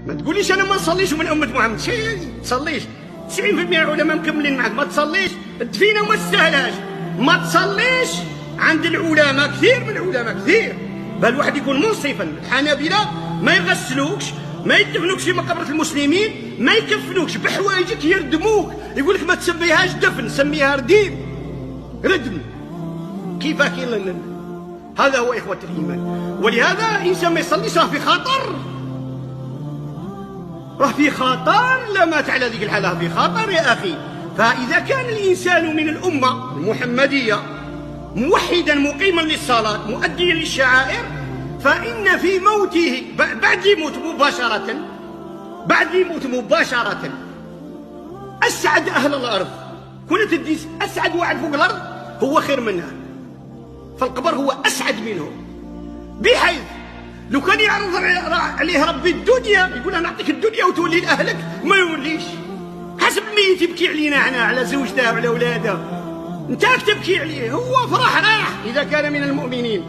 ما تقوليش انا ما نصليش من امه محمد. شي تصليش 90% العلماء مكملين معك. ما تصليش الدفينه وما تستاهلهاش. ما تصليش عند العلماء، كثير من العلماء كثير. بل واحد يكون منصفا. الحنابلة ما يغسلوكش، ما يدفنوكش في مقبره المسلمين، ما يكفنوكش بحوايجك، يردموك. يقول لك ما تسميهاش دفن، سميها رديم، ردم. كيفاه كاين؟ هذا هو إخوة الإيمان. ولهذا الإنسان ما يصليش راه في خطر، راه في خطر. لا مات على ذيك الحالة في خطر يا أخي. فإذا كان الإنسان من الأمة المحمدية موحدا مقيما للصلاة مؤديا للشعائر، فإن في موته بعد يموت مباشرة أسعد أهل الأرض. كنا تدي أسعد واحد فوق الأرض هو خير منها، فالقبر هو أسعد منه، بحيث لو كان يعرض عليه ربي الدنيا يقول أنا نعطيك الدنيا وتولي لأهلك، ما يوليش. حسب الميت يبكي علينا احنا على زوجته وعلى أولاده، انت تبكي عليه، هو فرح راح إذا كان من المؤمنين.